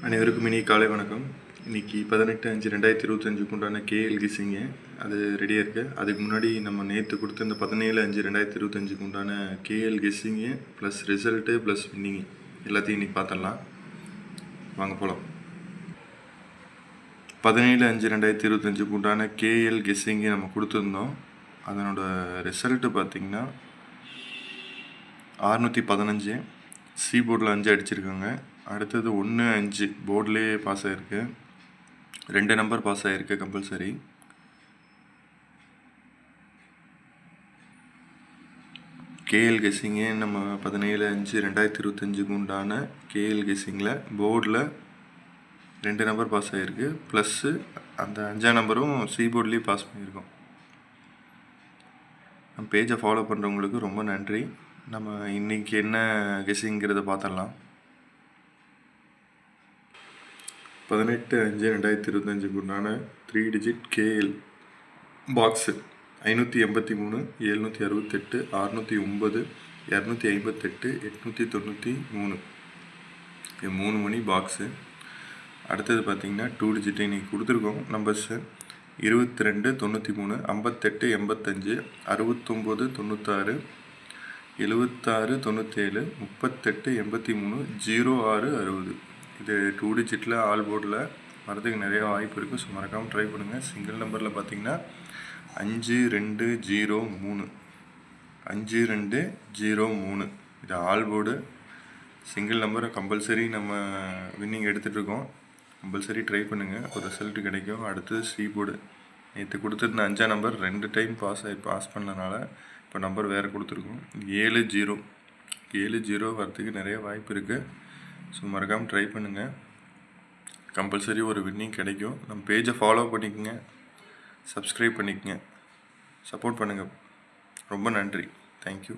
அனைவருக்கும் இனி காலை வணக்கம். இன்றைக்கி 18/5/2025 உண்டான கேஎல் கிசிங்க அது ரெடியாக இருக்குது. அதுக்கு முன்னாடி நம்ம நேற்று கொடுத்த இந்த 17/5/2025 உண்டான KL guessing plus result plus winning எல்லாத்தையும் இன்றைக்கி பார்த்துடலாம். வாங்க போகலாம். 17/5/2025 உண்டான கேஎல் கெஸ்ஸிங்கு நம்ம கொடுத்துருந்தோம். அதனோட ரிசல்ட்டு பார்த்திங்கன்னா 615 சி போர்டில் 5 அடிச்சிருக்காங்க. அடுத்தது 1-5 போர்ட்லேயே பாஸ் ஆகிருக்கு. 2 நம்பர் பாஸ் ஆகிருக்கு கம்பல்சரி. கேஎல் கெஸ்ஸிங்கு நம்ம 17/5/2025 உண்டான கேஎல் கெஸ்ஸிங்கில் போர்டில் 2 நம்பர் பாஸ் ஆகிருக்கு. ப்ளஸ்ஸு அந்த 5ஆம் நம்பரும் சி போர்ட்லேயே பாஸ் பண்ணியிருக்கோம். நம்ம பேஜை ஃபாலோ பண்ணுறவங்களுக்கு ரொம்ப நன்றி. நம்ம இன்றைக்கி என்ன கெஸ்ஸிங்கிறத பார்த்துடலாம். 18/5/2025 உண்டான 3 டிஜிட் கேஎல் பாக்ஸு 583 768 609 258 893 இது 3 மணி பாக்ஸு. அடுத்தது பார்த்திங்கன்னா 2 டிஜிட் இன்றைக்கி கொடுத்துருக்கோம் நம்பர்ஸு 22 93 58 85 69 96 76 97 38 83 06 60 இது 2 டிஜிட்டில் ஆல் போர்டில் வரதுக்கு நிறைய வாய்ப்பு இருக்குது. ஸோ மறக்காமல் ட்ரை பண்ணுங்கள். சிங்கிள் நம்பரில் பார்த்தீங்கன்னா 5203 5203 இது ஆல் போர்டு. சிங்கிள் நம்பரை கம்பல்சரி நம்ம வின்னிங் எடுத்துகிட்ருக்கோம். கம்பல்சரி ட்ரை பண்ணுங்கள், ஒரு ரிசல்ட்டு கிடைக்கும். அடுத்தது சி போர்டு நேற்று கொடுத்துருந்த 5ஆம் நம்பர் 2 டைம் பாஸ் பண்ணனால இப்போ நம்பர் வேறு கொடுத்துருக்கோம். 70 வரதுக்கு நிறைய வாய்ப்பு இருக்குது. ஸோ மறக்காமல் ட்ரை பண்ணுங்கள். கம்பல்சரி ஒரு வின்னிங் கிடைக்கும். நம்ம பேஜை ஃபாலோ பண்ணிக்கோங்க, சப்ஸ்கிரைப் பண்ணிக்கோங்க, சப்போர்ட் பண்ணுங்கள். ரொம்ப நன்றி. தேங்க்யூ.